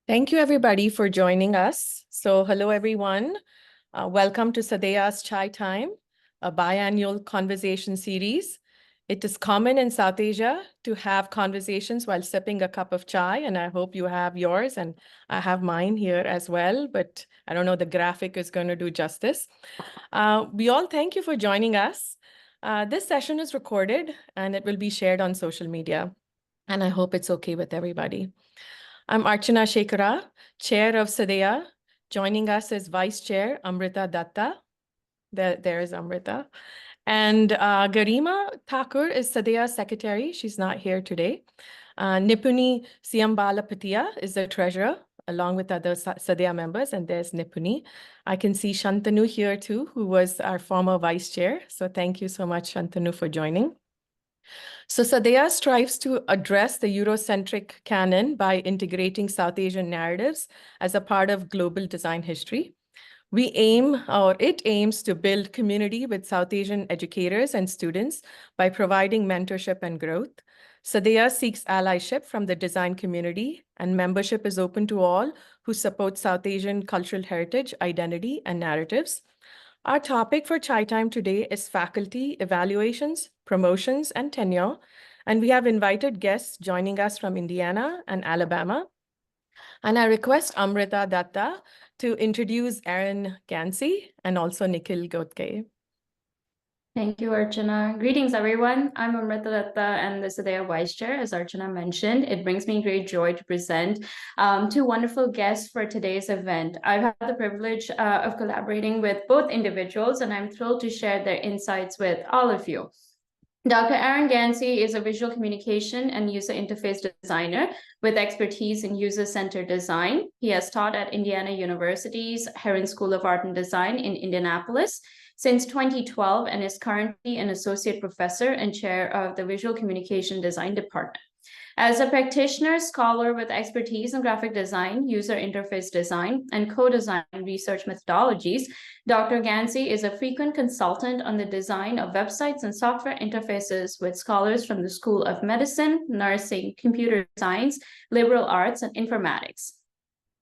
Thank you, everybody, for joining us. So hello, everyone. Welcome to SADEA's Chai Time, a biannual conversation series. It is common in South Asia to have conversations while sipping a cup of chai, and I hope you have yours, and I have mine here as well, but I don't know, the graphic is going to do justice. We all thank you for joining us. This session is recorded, and it will be shared on social media, and I hope it's okay with everybody. I'm Archana Shekara, Chair of SADEA. Joining us is Vice Chair Amrita Datta. There is Amrita. And Garima Thakur is SADEA's Secretary. She's not here today. Nipuni Siambala Patia is the Treasurer, along with other SADEA members. And there's Nipuni. I can see Shantanu here too, who was our former Vice Chair. So thank you so much, Shantanu, for joining. So SADEA strives to address the Eurocentric canon by integrating South Asian narratives as a part of global design history. It aims to build community with South Asian educators and students by providing mentorship and growth. SADEA seeks allyship from the design community, and membership is open to all who support South Asian cultural heritage, identity, and narratives. Our topic for Chai Time today is faculty evaluations, promotions, and tenure. And we have invited guests joining us from Indiana and Alabama. And I request Amrita Datta to introduce Herron Ganci and also Nikhil Ghodke. Thank you, Archana. Greetings, everyone. I'm Amrita Datta and the SADEA Vice Chair. As Archana mentioned, it brings me great joy to present two wonderful guests for today's event. I've had the privilege of collaborating with both individuals, and I'm thrilled to share their insights with all of you. Dr. Herron Ganci is a visual communication and user interface designer with expertise in user-centered design. He has taught at Indiana University's Herron School of Art and Design in Indianapolis since 2012 and is currently an associate professor and chair of the Visual Communication Design Department. As a practitioner, scholar with expertise in graphic design, user interface design, and co-design research methodologies, Dr. Ganci is a frequent consultant on the design of websites and software interfaces with scholars from the School of Medicine, Nursing, Computer Science, Liberal Arts, and Informatics.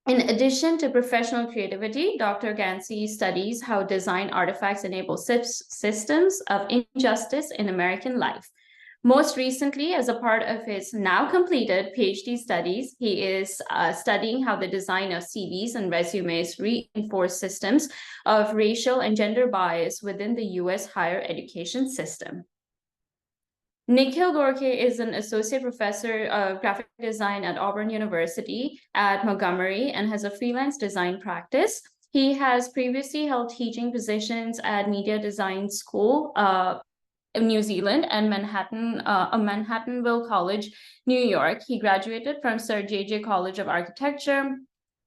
In addition to professional creativity, Dr. Ganci studies how design artifacts enable systems of injustice in American life. Most recently, as a part of his now completed PhD studies, he is studying how the design of CVs and resumes reinforce systems of racial and gender bias within the U.S. higher education system. Nikhil Ghodke is an associate professor of graphic design at Auburn University at Montgomery and has a freelance design practice. He has previously held teaching positions at Media Design School in New Zealand and Manhattanville College, New York. He graduated from Sir J.J. College of Architecture,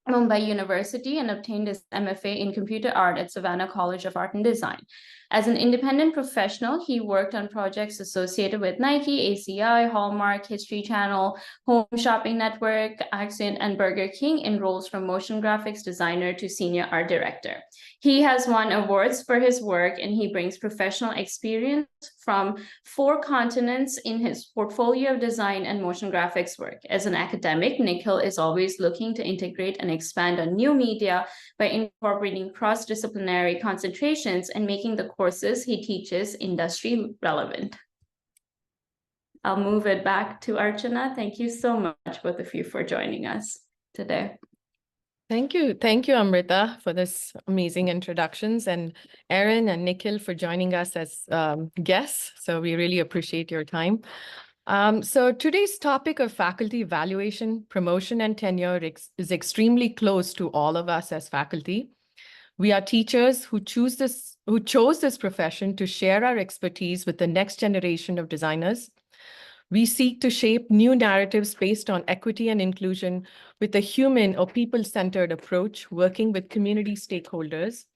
Mumbai University, and obtained his MFA in computer art at Savannah College of Art and Design. As an independent professional, he worked on projects associated with Nike, ACI, Hallmark, History Channel, Home Shopping Network, Accent, and Burger King in roles from motion graphics designer to senior art director. He has won awards for his work, and he brings professional experience from 4 continents in his portfolio of design and motion graphics work. As an academic, Nikhil is always looking to integrate and expand on new media by incorporating cross-disciplinary concentrations and making the courses he teaches industry relevant. I'll move it back to Archana. Thank you so much, both of you, for joining us today. Thank you. Thank you, Amrita, for this amazing introductions, and Herron and Nikhil for joining us as guests. So we really appreciate your time. So today's topic of faculty evaluation, promotion, and tenure is extremely close to all of us as faculty. We are teachers who chose this profession to share our expertise with the next generation of designers. We seek to shape new narratives based on equity and inclusion with a human or people-centered approach, working with community stakeholders.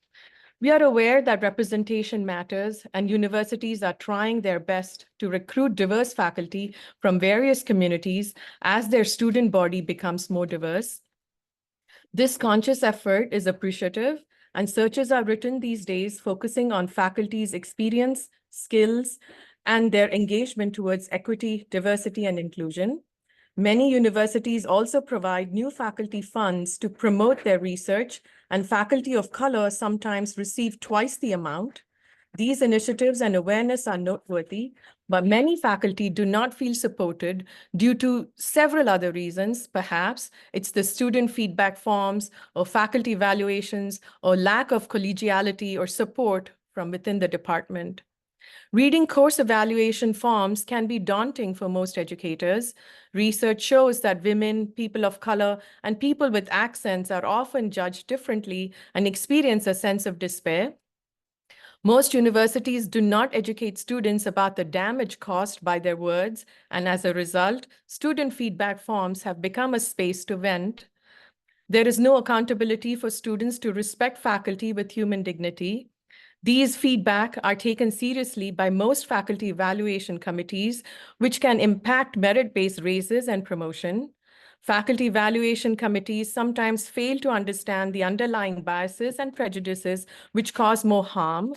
We are aware that representation matters, and universities are trying their best to recruit diverse faculty from various communities as their student body becomes more diverse. This conscious effort is appreciative, and searches are written these days focusing on faculty's experience, skills, and their engagement towards equity, diversity, and inclusion. Many universities also provide new faculty funds to promote their research, and faculty of color sometimes receive twice the amount. These initiatives and awareness are noteworthy, but many faculty do not feel supported due to several other reasons. Perhaps it's the student feedback forms or faculty evaluations or lack of collegiality or support from within the department. Reading course evaluation forms can be daunting for most educators. Research shows that women, people of color, and people with accents are often judged differently and experience a sense of despair. Most universities do not educate students about the damage caused by their words, and as a result, student feedback forms have become a space to vent. There is no accountability for students to respect faculty with human dignity. These feedback are taken seriously by most faculty evaluation committees, which can impact merit-based raises and promotion. Faculty evaluation committees sometimes fail to understand the underlying biases and prejudices which cause more harm.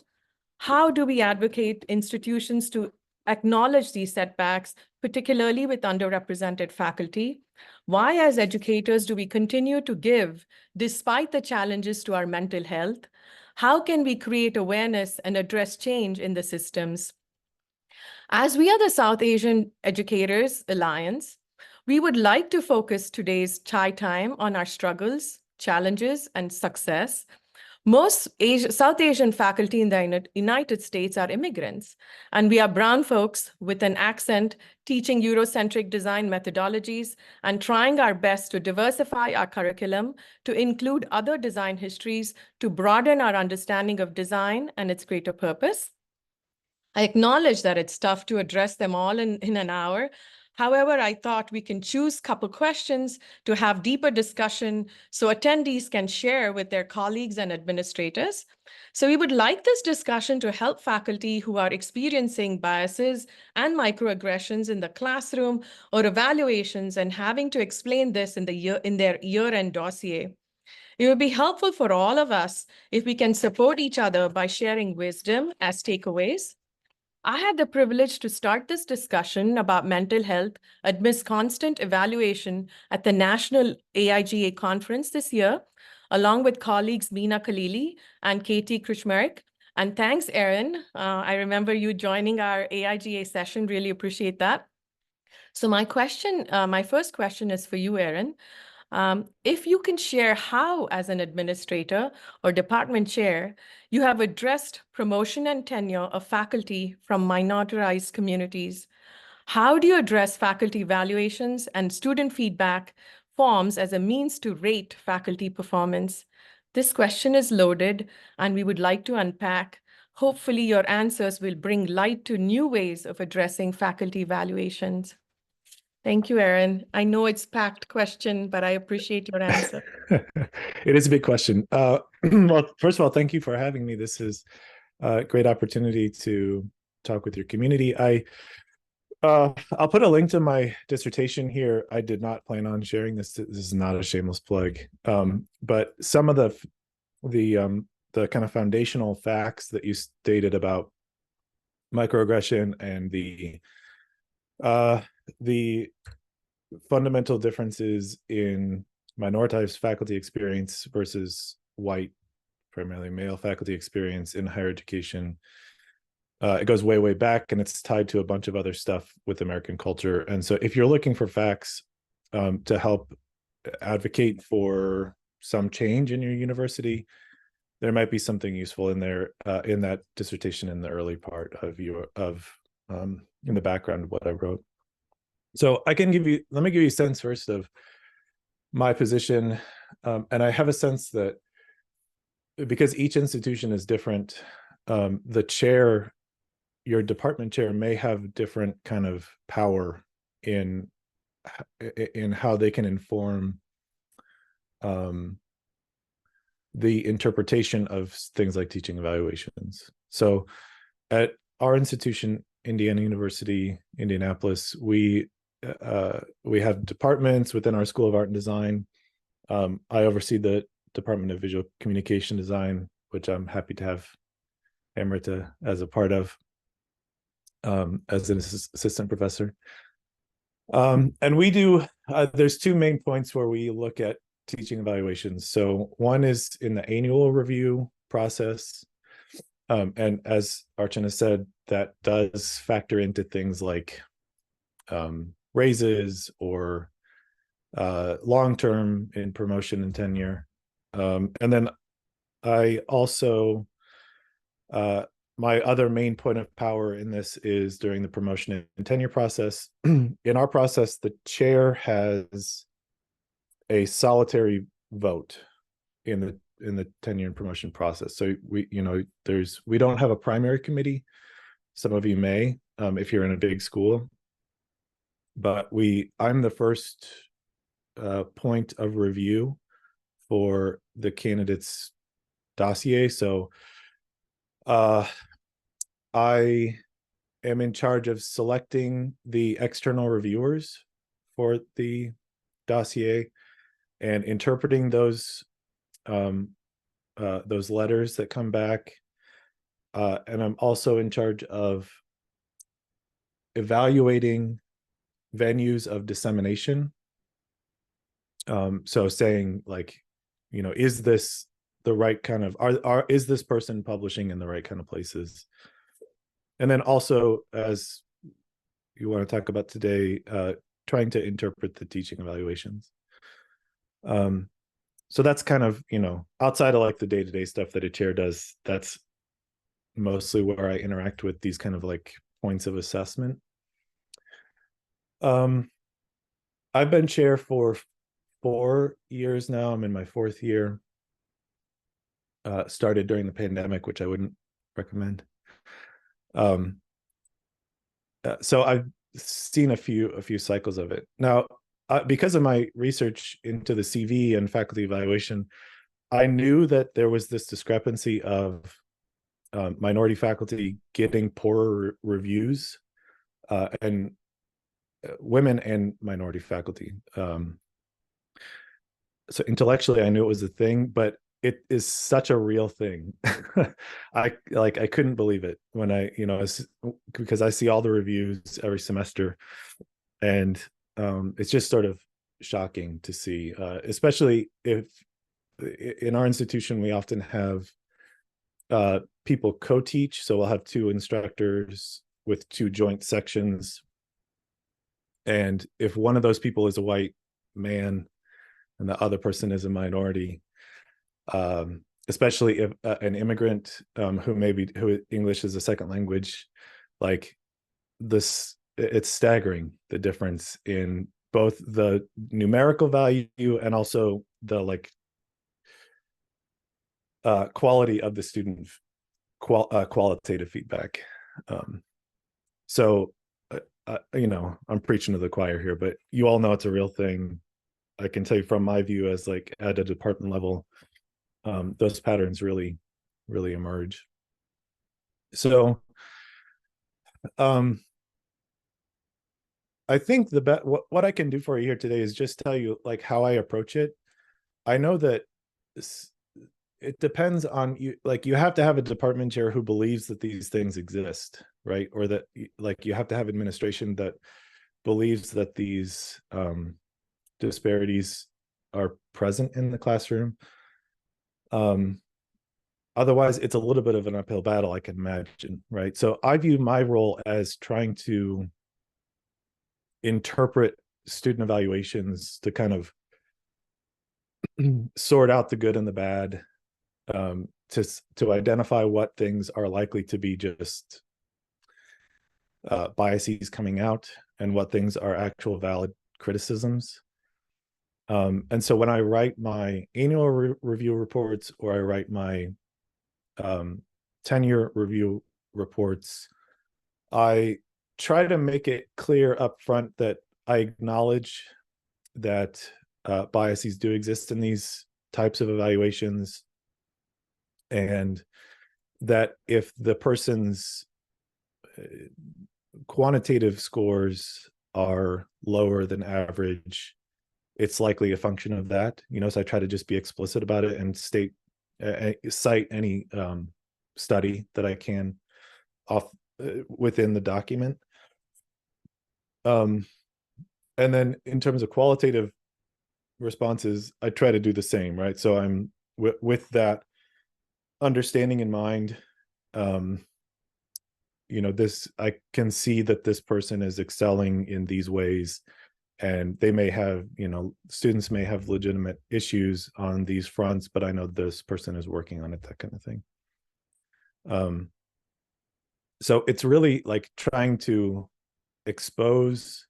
How do we advocate institutions to acknowledge these setbacks, particularly with underrepresented faculty? Why, as educators, do we continue to give despite the challenges to our mental health? How can we create awareness and address change in the systems? As we are the South Asian Educators Alliance, we would like to focus today's Chai Time on our struggles, challenges, and success. Most South Asian faculty in the United States are immigrants, and we are brown folks with an accent teaching Eurocentric design methodologies and trying our best to diversify our curriculum to include other design histories to broaden our understanding of design and its greater purpose. I acknowledge that it's tough to address them all in an hour. However, I thought we can choose a couple questions to have deeper discussion so attendees can share with their colleagues and administrators. So we would like this discussion to help faculty who are experiencing biases and microaggressions in the classroom or evaluations and having to explain this in their year-end dossier. It would be helpful for all of us if we can support each other by sharing wisdom as takeaways. I had the privilege to start this discussion about mental health amidst constant evaluation at the National AIGA conference this year, along with colleagues Meena Khalili and Katie Krishmerik. And thanks, Erin. I remember you joining our AIGA session. Really appreciate that. So my first question is for you, Erin. If you can share how, as an administrator or department chair, you have addressed promotion and tenure of faculty from minoritized communities. How do you address faculty evaluations and student feedback forms as a means to rate faculty performance? This question is loaded, and we would like to unpack. Hopefully, your answers will bring light to new ways of addressing faculty evaluations. Thank you, Erin. I know it's a packed question, but I appreciate your answer. It is a big question. Well, first of all, thank you for having me. This is a great opportunity to talk with your community. I'll put a link to my dissertation here. I did not plan on sharing this. This is not a shameless plug. But some of the kind of foundational facts that you stated about microaggression and the fundamental differences in minoritized faculty experience versus white, primarily male faculty experience in higher education. It goes way, way back, and it's tied to a bunch of other stuff with American culture. And so if you're looking for facts to help advocate for some change in your university, there might be something useful in there in that dissertation in the early part of in the background of what I wrote. So let me give you a sense first of my position. And I have a sense that because each institution is different, the chair, your department chair, may have different kind of power in how they can inform the interpretation of things like teaching evaluations. So at our institution, Indiana University, Indianapolis, we have departments within our School of Art and Design. I oversee the Department of Visual Communication Design, which I'm happy to have Amrita as a part of, as an assistant professor. And we do, there's two main points where we look at teaching evaluations. So one is in the annual review process. And as Archana said, that does factor into things like raises or long-term in promotion and tenure. And then I also, my other main point of power in this is during the promotion and tenure process. In our process, the chair has a solitary vote in the tenure and promotion process. So we don't have a primary committee. Some of you may, if you're in a big school, but I'm the first point of review for the candidate's dossier. So I am in charge of selecting the external reviewers for the dossier and interpreting those letters that come back. And I'm also in charge of evaluating venues of dissemination. So saying like, is this the right kind of, is this person publishing in the right kind of places? And then also, as you want to talk about today, trying to interpret the teaching evaluations. So that's kind of, outside of like the day-to-day stuff that a chair does, that's mostly where I interact with these kind of like points of assessment. I've been chair for 4 years now. I'm in my 4th year. Started during the pandemic, which I wouldn't recommend. So I've seen a few cycles of it. Now, because of my research into the CV and faculty evaluation, I knew that there was this discrepancy of minority faculty getting poorer reviews, and women and minority faculty. So intellectually, I knew it was a thing, but it is such a real thing. I couldn't believe it when because I see all the reviews every semester, and it's just sort of shocking to see, especially if in our institution we often have people co-teach. So we'll have 2 instructors with 2 joint sections, and if one of those people is a white man and the other person is a minority, especially if an immigrant who English is a second language, like this, it's staggering, the difference in both the numerical value and also the like quality of the student qualitative feedback. So I'm preaching to the choir here, but you all know it's a real thing. I can tell you from my view as like at a department level, those patterns really emerge. So I think what I can do for you here today is just tell you like how I approach it. I know that it depends on you. Like you have to have a department chair who believes that these things exist, right? Or that like you have to have administration that believes that these disparities are present in the classroom. Otherwise, it's a little bit of an uphill battle, I can imagine, right? So I view my role as trying to interpret student evaluations to kind of sort out the good and the bad, to identify what things are likely to be just biases coming out and what things are actual valid criticisms. And so when I write my annual review reports or I write my tenure review reports, I try to make it clear up front that I acknowledge that biases do exist in these types of evaluations, and that if the person's quantitative scores are lower than average, it's likely a function of that. So I try to just be explicit about it and cite any study that I can off within the document. And then in terms of qualitative responses, I try to do the same, right? So I'm with that understanding in mind. This, I can see that this person is excelling in these ways, and they may have, students may have legitimate issues on these fronts, but I know this person is working on it, that kind of thing. So it's really like trying to expose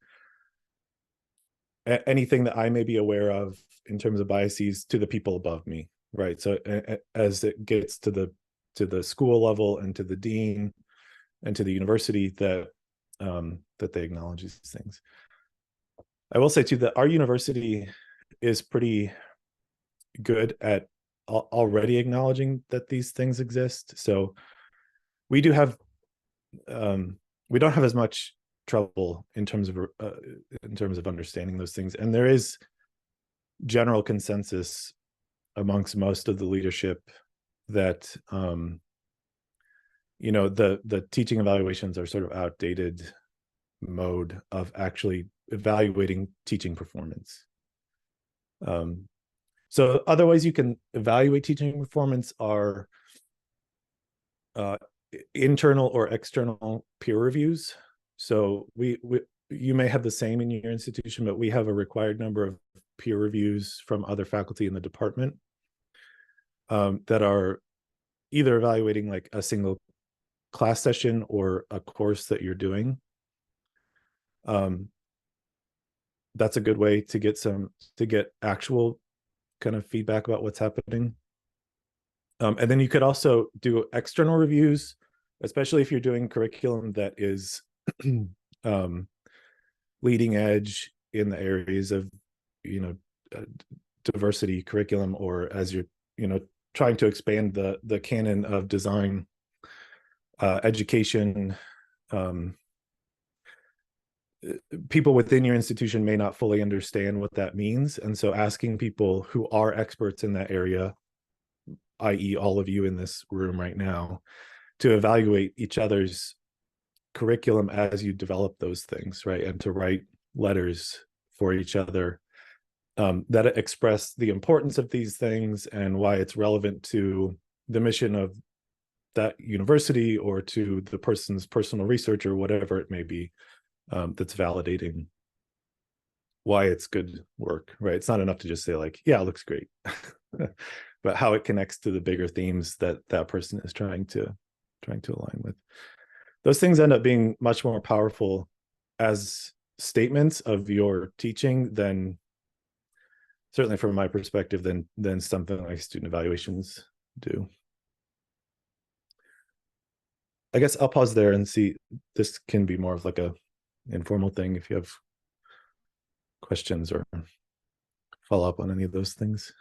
anything that I may be aware of in terms of biases to the people above me, right? So as it gets to the school level and to the dean and to the university, that they acknowledge these things. I will say too that our university is pretty good at already acknowledging that these things exist. So we do have, we don't have as much trouble in terms of understanding those things, and there is general consensus amongst most of the leadership that the teaching evaluations are sort of outdated mode of actually evaluating teaching performance. So other ways you can evaluate teaching performance are internal or external peer reviews. So you may have the same in your institution, but we have a required number of peer reviews from other faculty in the department that are either evaluating like a single class session or a course that you're doing. That's a good way to get actual kind of feedback about what's happening. And then you could also do external reviews, especially if you're doing curriculum that is leading edge in the areas of diversity curriculum, or as you're trying to expand the canon of design education. People within your institution may not fully understand what that means, and so asking people who are experts in that area, i.e. all of you in this room right now, to evaluate each other's curriculum as you develop those things, right? And to write letters for each other that express the importance of these things and why it's relevant to the mission of that university or to the person's personal research or whatever it may be, that's validating why it's good work, right? It's not enough to just say like, yeah, it looks great, but how it connects to the bigger themes that person is trying to align with. Those things end up being much more powerful as statements of your teaching than, certainly from my perspective, than something like student evaluations do. I guess I'll pause there and see. This can be more of like a informal thing if you have questions or follow up on any of those things.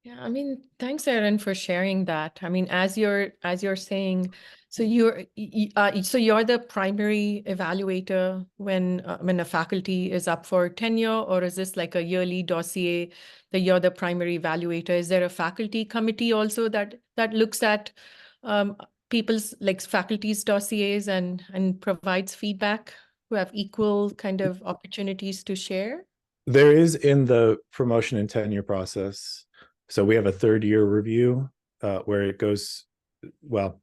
Yeah, I mean, thanks, Herron, for sharing that. I mean, as you're saying, so you're the primary evaluator when a faculty is up for tenure, or is this like a yearly dossier that you're the primary evaluator? Is there a faculty committee also that looks at people's like faculty's dossiers and provides feedback, who have equal kind of opportunities to share? There is in the promotion and tenure process. So we have a third year review where it goes, well,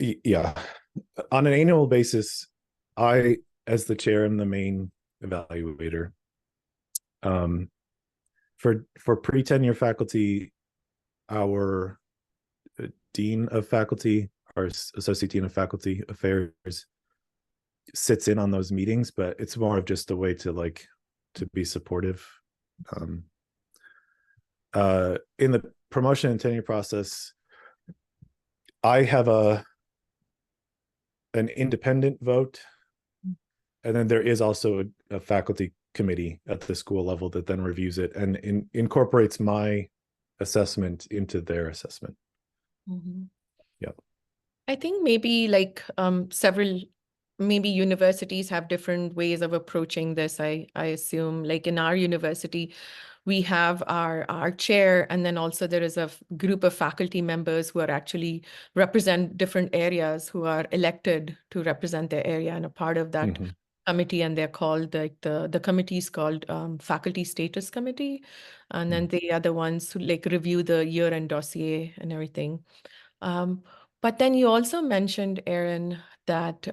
yeah, on an annual basis, I, as the chair, am the main evaluator. For pre-tenure faculty, our dean of faculty, our associate dean of faculty affairs, sits in on those meetings, but it's more of just a way to be supportive. In the promotion and tenure process, I have an independent vote, and then there is also a faculty committee at the school level that then reviews it and incorporates my assessment into their assessment. Mm-hmm. Yeah, I think maybe like maybe universities have different ways of approaching this. I assume, like in our university, we have our chair, and then also there is a group of faculty members who are actually represent different areas, who are elected to represent their area, and a part of that committee, and they're called like the committee is called Faculty Status Committee, and then they are the ones who like review the year-end dossier and everything. But then you also mentioned, Aaron, that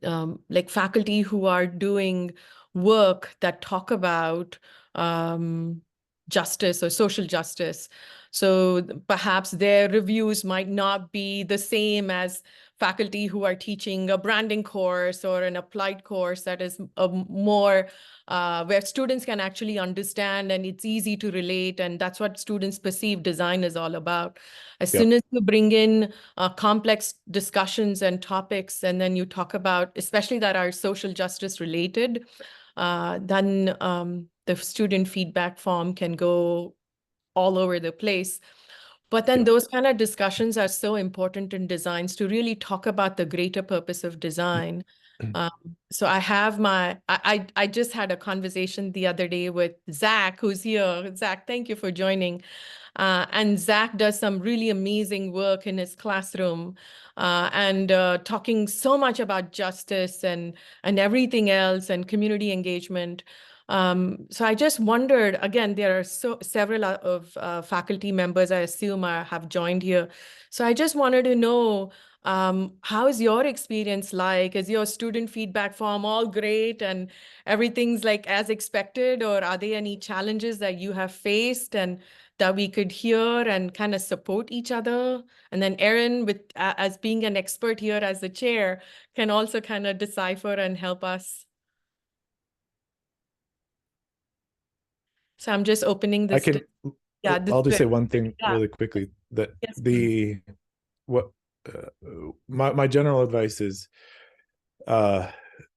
like faculty who are doing work that talk about justice or social justice. So perhaps their reviews might not be the same as faculty who are teaching a branding course or an applied course that is a more where students can actually understand and it's easy to relate. And that's what students perceive design is all about. As soon as you bring in complex discussions and topics, and then you talk about, especially that are social justice related, then the student feedback form can go all over the place. But then those kind of discussions are so important in designs to really talk about the greater purpose of design. So I have I just had a conversation the other day with Zach, who's here. Zach, thank you for joining. And Zach does some really amazing work in his classroom and talking so much about justice and everything else and community engagement. So I just wondered, again, there are several of faculty members, I assume, have joined here. So I just wanted to know, how is your experience like? Is your student feedback form all great and everything's like as expected, or are there any challenges that you have faced and that we could hear and kind of support each other? And then Erin, with as being an expert here as the chair, can also kind of decipher and help us. So I'm just opening this. I'll just say one thing really quickly, that yes, my general advice is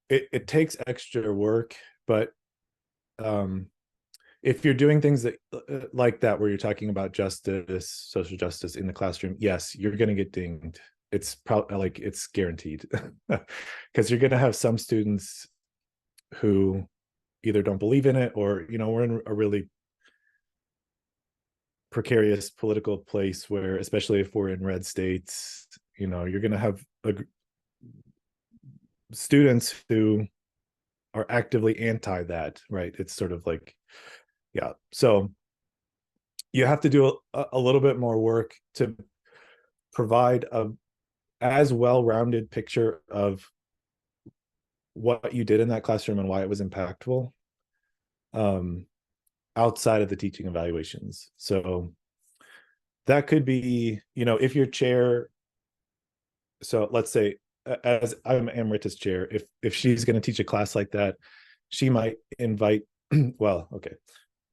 it takes extra work, but if you're doing things that like that, where you're talking about justice, social justice in the classroom, yes, you're going to get dinged. It's probably like it's guaranteed, because you're going to have some students who either don't believe in it, or we're in a really precarious political place where, especially if we're in red states, you're going to have students who are actively anti that, right? It's sort of like, so you have to do a little bit more work to provide a as well-rounded picture of what you did in that classroom and why it was impactful, outside of the teaching evaluations. So that could be, if your chair, so let's say, as I'm Amrita's chair, if she's going to teach a class like that, she might invite well, okay,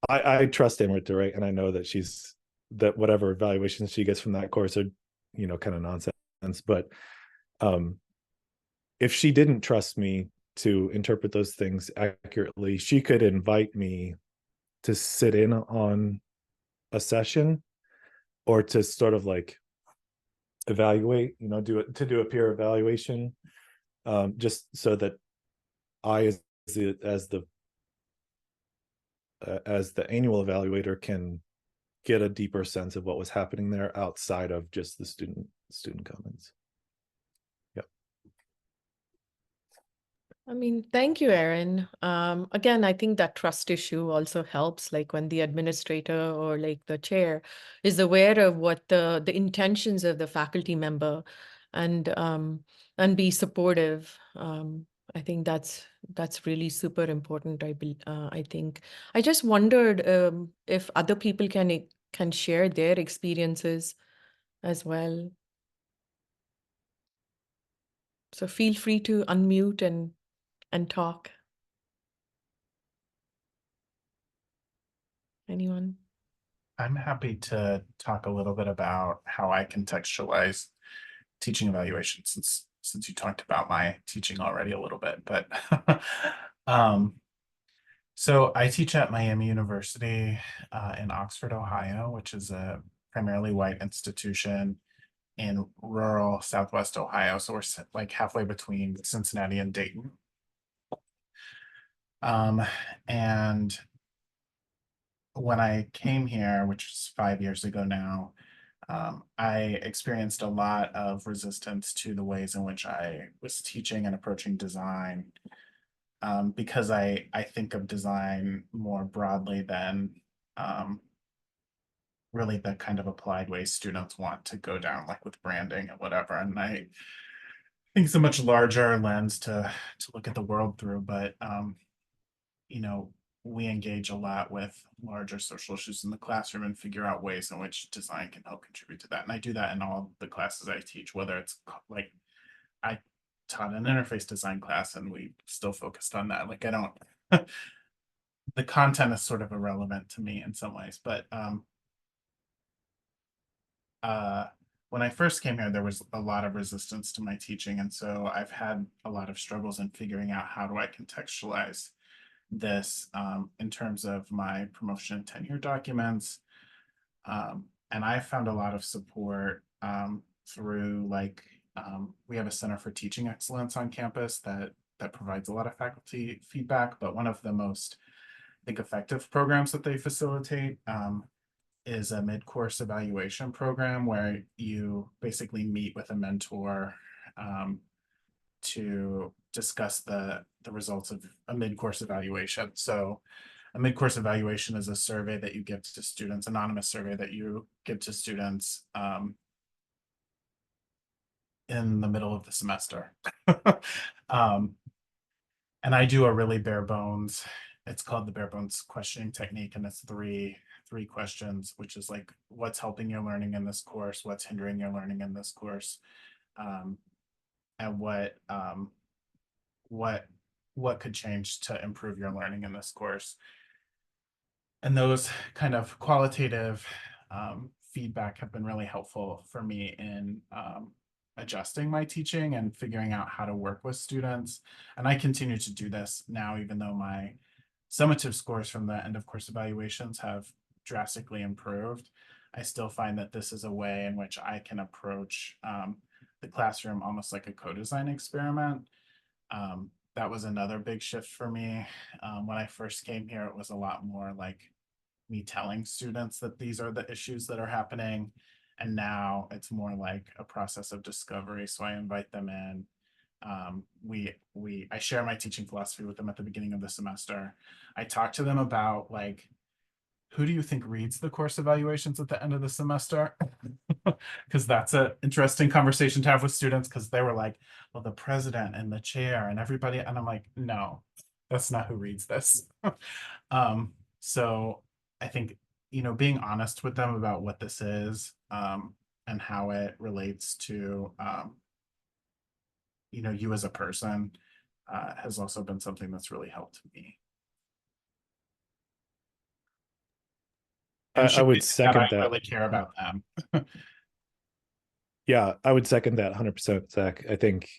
I trust Amrita, right? And I know that whatever evaluations she gets from that course are, kind of nonsense. But if she didn't trust me to interpret those things accurately, she could invite me to sit in on a session, or to sort of like evaluate, do a peer evaluation, just so that I, as the annual evaluator, can get a deeper sense of what was happening there outside of just the student comments. I mean, thank you, Erin. Again, I think that trust issue also helps, like when the administrator or like the chair is aware of what the intentions of the faculty member, and be supportive. I think that's really super important. I think I just wondered if other people can share their experiences as well. So feel free to unmute and talk. Anyone? I'm happy to talk a little bit about how I contextualize teaching evaluation, since you talked about my teaching already a little bit. But so I teach at Miami University in Oxford, Ohio, which is a primarily white institution in rural Southwest Ohio. So we're like halfway between Cincinnati and Dayton. And when I came here, which is 5 years ago now, I experienced a lot of resistance to the ways in which I was teaching and approaching design, because I think of design more broadly than really the kind of applied ways students want to go down, like with branding and whatever. And I think it's a much larger lens to look at the world through, but you know, we engage a lot with larger social issues in the classroom and figure out ways in which design can help contribute to that. And I do that in all the classes I teach, whether it's like I taught an interface design class and we still focused on that. Like I don't, the content is sort of irrelevant to me in some ways, but when I first came here, there was a lot of resistance to my teaching. And so I've had a lot of struggles in figuring out how do I contextualize this in terms of my promotion and tenure documents. And I found a lot of support through we have a Center for Teaching Excellence on campus that provides a lot of faculty feedback, but one of the most, I think, effective programs that they facilitate is a mid-course evaluation program where you basically meet with a mentor to discuss the results of a mid-course evaluation. So a mid-course evaluation is a survey that you give to students, anonymous survey that you give to students in the middle of the semester. And I do a really bare bones, it's called the bare bones questioning technique, and it's three questions, which is like, what's helping your learning in this course, what's hindering your learning in this course, and what could change to improve your learning in this course. And those kind of qualitative feedback have been really helpful for me in adjusting my teaching and figuring out how to work with students. And I continue to do this now, even though my summative scores from the end of course evaluations have drastically improved. I still find that this is a way in which I can approach the classroom almost like a co-design experiment. That was another big shift for me. When I first came here, it was a lot more like me telling students that these are the issues that are happening. And now it's more like a process of discovery. So I invite them in. I share my teaching philosophy with them at the beginning of the semester. I talk to them about like, who do you think reads the course evaluations at the end of the semester? Because that's an interesting conversation to have with students, because they were like, well, the president and the chair and everybody. And I'm like, no, that's not who reads this. So I think, being honest with them about what this is and how it relates to, you as a person has also been something that's really helped me. I would second I that. really care about them. Yeah, I would second that 100%, Zach. I think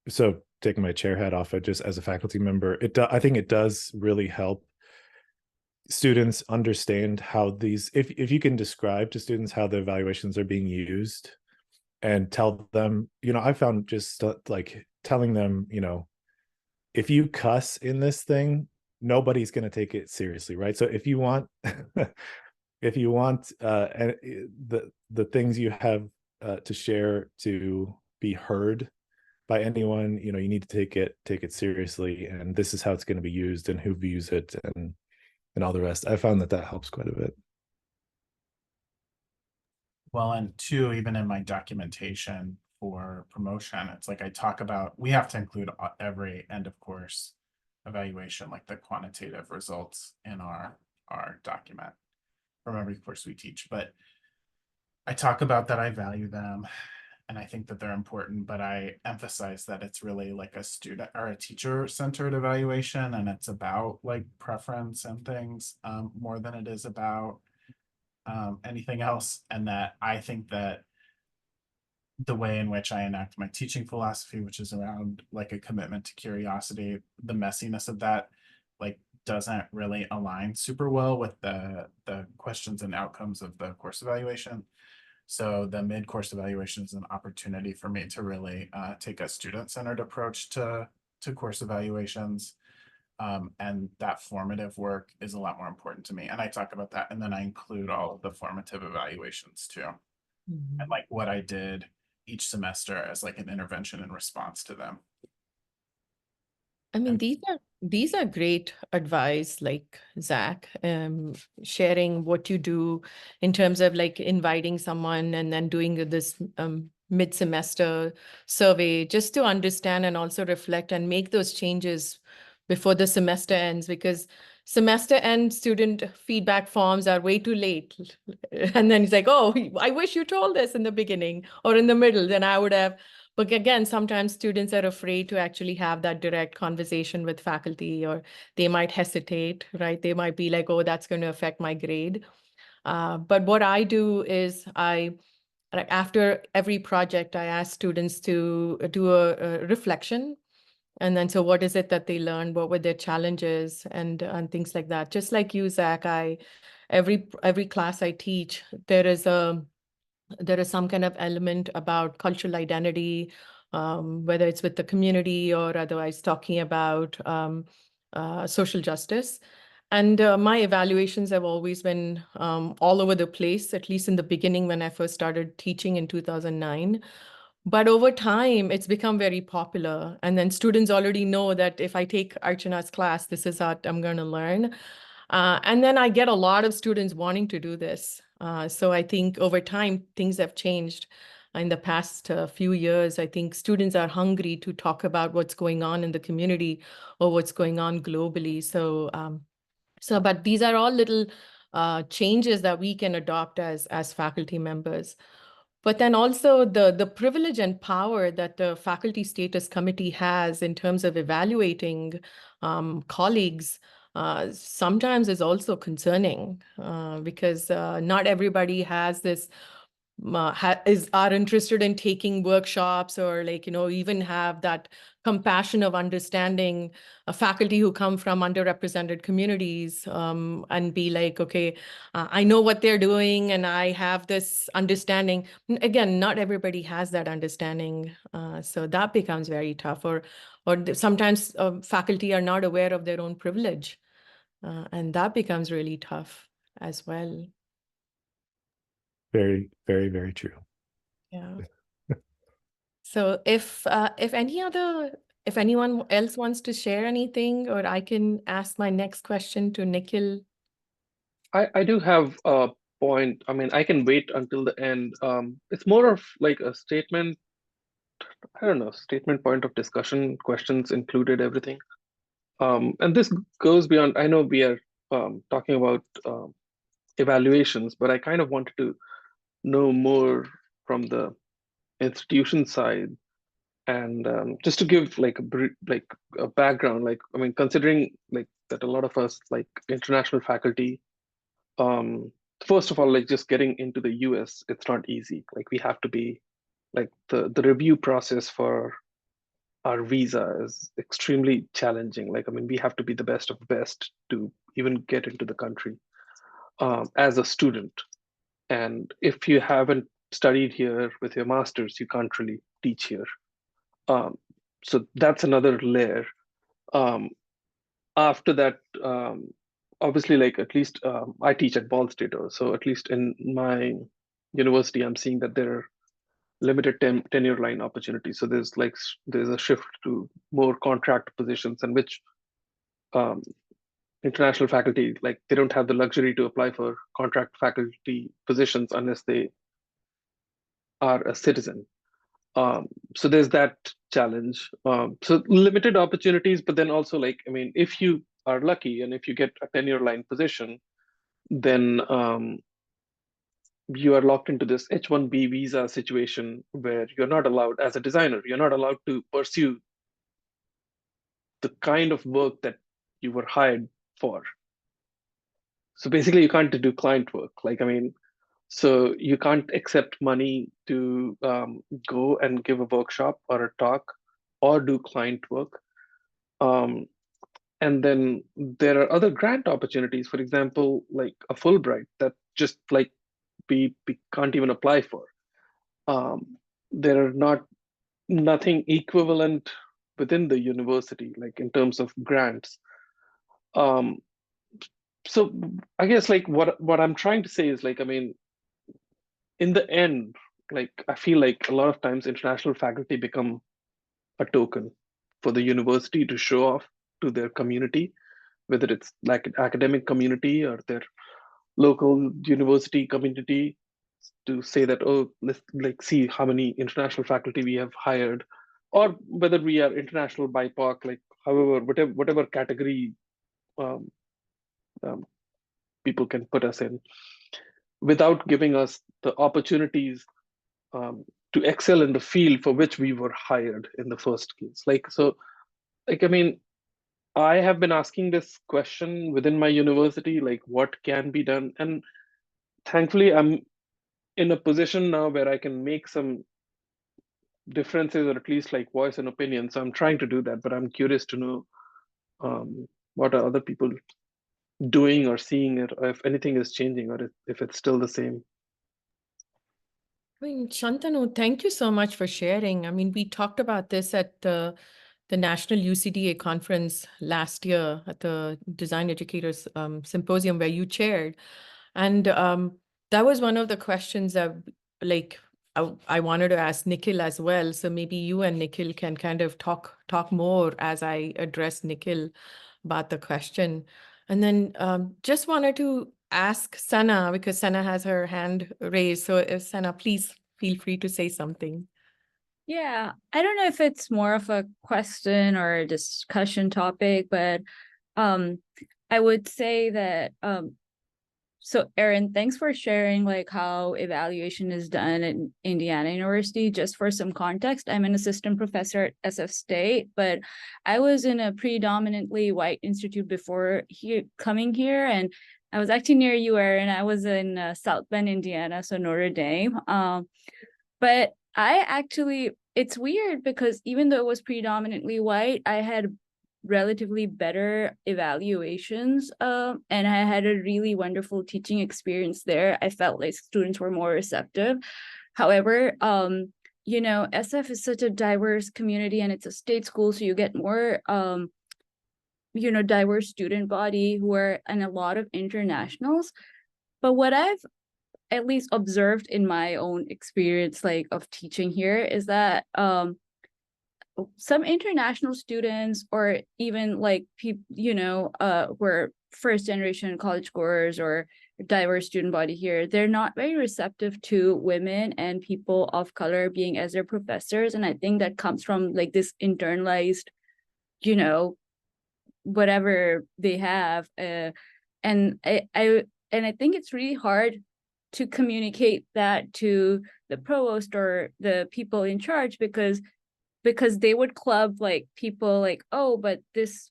so. Taking my chair hat off, just as a faculty member, I think it does really help students understand how these. If you can describe to students how the evaluations are being used, and tell them, I found just like telling them, if you cuss in this thing, nobody's going to take it seriously, right? So if you want, if you want the things you have to share to be heard by anyone, you need to take it seriously, and this is how it's going to be used and who views it and all the rest. I found that helps quite a bit. Well, and two, even in my documentation for promotion, it's like I talk about, we have to include every end of course evaluation, like the quantitative results in our document from every course we teach. But I talk about that I value them and I think that they're important, but I emphasize that it's really like a student or a teacher-centered evaluation, and it's about like preference and things more than it is about anything else. And that I think that the way in which I enact my teaching philosophy, which is around like a commitment to curiosity, the messiness of that like doesn't really align super well with the questions and outcomes of the course evaluation. So the mid-course evaluation is an opportunity for me to really take a student-centered approach to course evaluations. And that formative work is a lot more important to me. And I talk about that, and then I include all of the formative evaluations too. and like what I did each semester as like an intervention in response to them. I mean, these are great advice, like Zach, sharing what you do in terms of like inviting someone and then doing this mid-semester survey just to understand and also reflect and make those changes before the semester ends, because semester end student feedback forms are way too late. And then it's like, oh, I wish you told us in the beginning or in the middle, then I would have. But again, sometimes students are afraid to actually have that direct conversation with faculty, or they might hesitate, right? They might be like, oh, that's going to affect my grade. But what I do is after every project, I ask students to do a reflection. And then, so what is it that they learned? What were their challenges and things like that? Just like you, Zach, every class I teach, there is some kind of element about cultural identity, whether it's with the community or otherwise talking about social justice. And my evaluations have always been all over the place, at least in the beginning when I first started teaching in 2009. But over time, it's become very popular. And then students already know that if I take Archana's class, this is what I'm going to learn. And then I get a lot of students wanting to do this. So I think over time, things have changed. In the past few years, I think students are hungry to talk about what's going on in the community or what's going on globally. But these are all little changes that we can adopt as faculty members. But then also the privilege and power that the Faculty Status Committee has in terms of evaluating colleagues sometimes is also concerning because not everybody has this are interested in taking workshops or even have that compassion of understanding a faculty who come from underrepresented communities and be like, okay, I know what they're doing and I have this understanding. Again, not everybody has that understanding. So that becomes very tough, or sometimes faculty are not aware of their own privilege. And that becomes really tough as well. Very, very, very true. Yeah. So if anyone else wants to share anything, or I can ask my next question to Nikhil. I do have a point. I mean, I can wait until the end. It's more of like a statement. I don't know, statement, point of discussion, questions included, everything. And this goes beyond. I know we are talking about evaluations, but I kind of wanted to know more from the institution side, and just to give like a background. Like, I mean, considering like that a lot of us, like international faculty, first of all, like just getting into the US, it's not easy. Like we have to be like the review process for our visa is extremely challenging. Like, I mean, we have to be the best of the best to even get into the country as a student. And if you haven't studied here with your master's, you can't really teach here. So that's another layer. After that, obviously, like at least I teach at Ball State, so at least in my university, I'm seeing that there are limited tenure line opportunities. So there's a shift to more contract positions, and which international faculty, like they don't have the luxury to apply for contract faculty positions unless they are a citizen. So there's that challenge. So limited opportunities, but then also like, I mean, if you are lucky and if you get a tenure line position, then you are locked into this H-1B visa situation where you're not allowed, as a designer, you're not allowed to pursue the kind of work that you were hired for. So basically you can't do client work. Like, I mean, so you can't accept money to go and give a workshop or a talk or do client work. And then there are other grant opportunities, for example, like a Fulbright that just like we can't even apply for. There are nothing equivalent within the university, like in terms of grants. So I guess like what I'm trying to say is like, I mean, in the end, like I feel like a lot of times international faculty become a token for the university to show off to their community, whether it's like an academic community or their local university community, to say that, oh, let's like see how many international faculty we have hired, or whether we are international BIPOC, like however, whatever category um, um, people can put us in, without giving us the opportunities to excel in the field for which we were hired in the first case. Like I mean, I have been asking this question within my university, like what can be done, and thankfully I'm in a position now where I can make some differences, or at least like voice an opinion. So I'm trying to do that, but I'm curious to know what are other people doing or seeing it, or if anything is changing, or if it's still the same. I mean, Shantanu, thank you so much for sharing. I mean, we talked about this at the National UCDA conference last year at the Design Educators Symposium where you chaired. And that was one of the questions that like I wanted to ask Nikhil as well. So maybe you and Nikhil can kind of talk more as I address Nikhil about the question. And then just wanted to ask Sana, because Sana has her hand raised. So if Sana, please feel free to say something. Yeah, I don't know if it's more of a question or a discussion topic, but I would say that so Erin, thanks for sharing like how evaluation is done at Indiana University. Just for some context, I'm an assistant professor at SF State, but I was in a predominantly white institute before coming here, and I was actually near you, Erin. I was in South Bend, Indiana, so Notre Dame. But I actually, it's weird because even though it was predominantly white, I had relatively better evaluations and I had a really wonderful teaching experience there. I felt like students were more receptive. However, you know, SF is such a diverse community and it's a state school, so you get more you know, diverse student body who are and a lot of internationals. But what I've at least observed in my own experience like of teaching here is that some international students or even like people, you know, who are first generation college goers or diverse student body here, they're not very receptive to women and people of color being as their professors. And I think that comes from like this internalized, you know, whatever they have. And I think it's really hard to communicate that to the provost or the people in charge because they would club like people like, oh, but this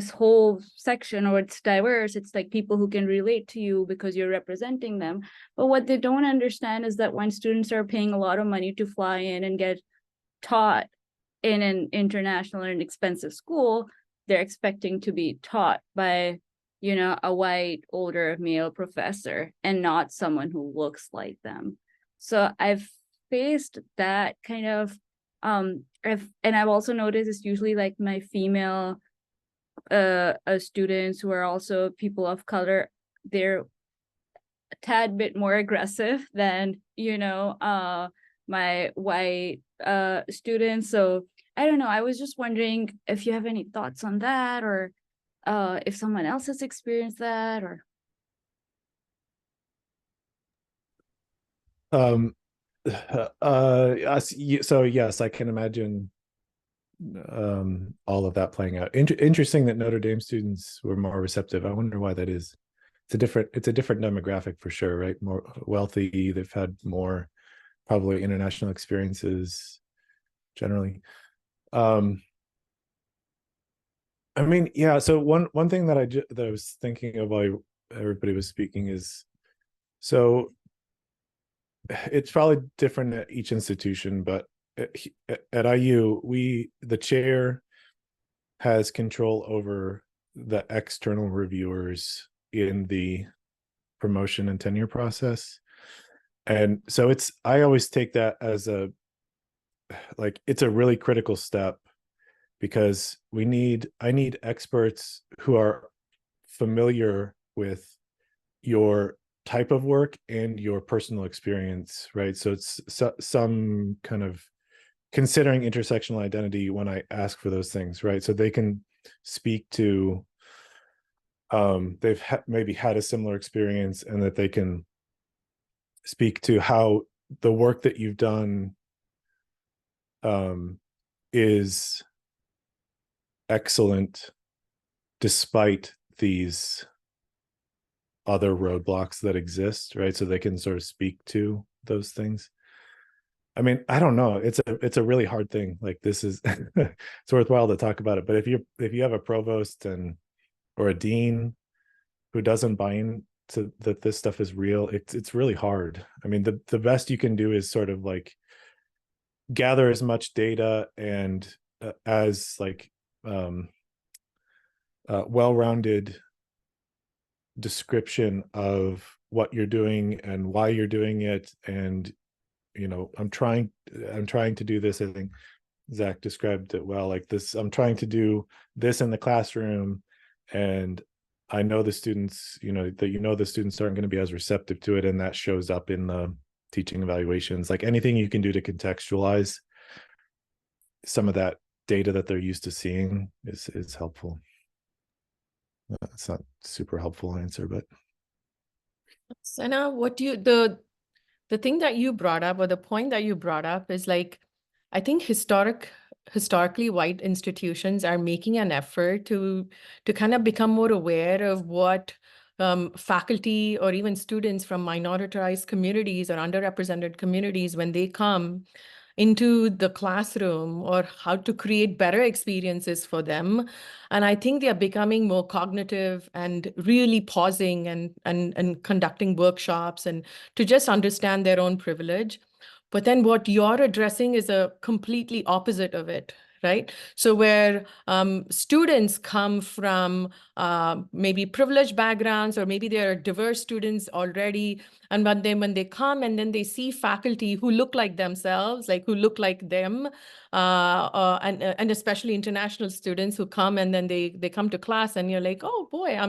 whole section, or it's diverse, it's like people who can relate to you because you're representing them. But what they don't understand is that when students are paying a lot of money to fly in and get taught in an international and expensive school, they're expecting to be taught by, you know, a white older male professor and not someone who looks like them. So I've faced that kind of I've also noticed it's usually like my female students who are also people of color. They're a tad bit more aggressive than, you know, my white students. So I don't know, I was just wondering if you have any thoughts on that, or if someone else has experienced that, or so yes, I can imagine all of that playing out. Interesting that Notre Dame students were more receptive. I wonder why that is. It's a different demographic for sure, right? More wealthy, they've had more probably international experiences generally. I mean, yeah, so one thing that I was thinking of while everybody was speaking is, so it's probably different at each institution, but at IU, the chair has control over the external reviewers in the promotion and tenure process. And so I always take that as it's a really critical step, because I need experts who are familiar with your type of work and your personal experience, right? So it's some kind of considering intersectional identity when I ask for those things, right? So they can speak to they've maybe had a similar experience, and that they can speak to how the work that you've done is excellent despite these other roadblocks that exist, right? So they can sort of speak to those things. I mean, I don't know. It's a really hard thing. Like, this is it's worthwhile to talk about it. But if you have a provost or a dean who doesn't buy in to that this stuff is real, it's really hard. I mean, the best you can do is sort of like gather as much data and as like well-rounded description of what you're doing and why you're doing it. And I'm trying to do this. I think Zach described it well, like this. I'm trying to do this in the classroom, and I know the students, the students aren't going to be as receptive to it, and that shows up in the teaching evaluations. Like, anything you can do to contextualize some of that data that they're used to seeing is helpful. It's not super helpful answer, but Sana, the thing that you brought up, or the point that you brought up, is like, I think historically white institutions are making an effort to kind of become more aware of what faculty or even students from minoritized communities or underrepresented communities, when they come into the classroom, or how to create better experiences for them. And I think they are becoming more cognitive and really pausing and conducting workshops and to just understand their own privilege. But then what you're addressing is a completely opposite of it, right? So where students come from maybe privileged backgrounds, or maybe they're diverse students already, and when they come and then they see faculty who look like themselves, like who look like them, and especially international students who come and then they come to class, and you're like, oh boy,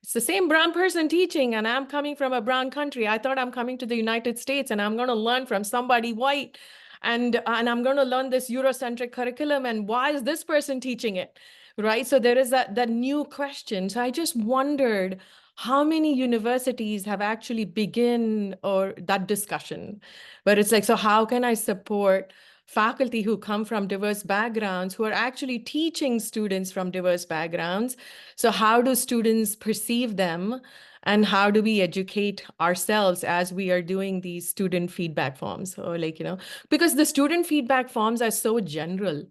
it's the same brown person teaching, and I'm coming from a brown country. I thought I'm coming to the United States and I'm going to learn from somebody white. And I'm going to learn this Eurocentric curriculum, and why is this person teaching it, right? So there is that new question. So I just wondered how many universities have actually begin or that discussion, where it's like, so how can I support faculty who come from diverse backgrounds, who are actually teaching students from diverse backgrounds? So how do students perceive them? And how do we educate ourselves as we are doing these student feedback forms? Or like, because the student feedback forms are so general.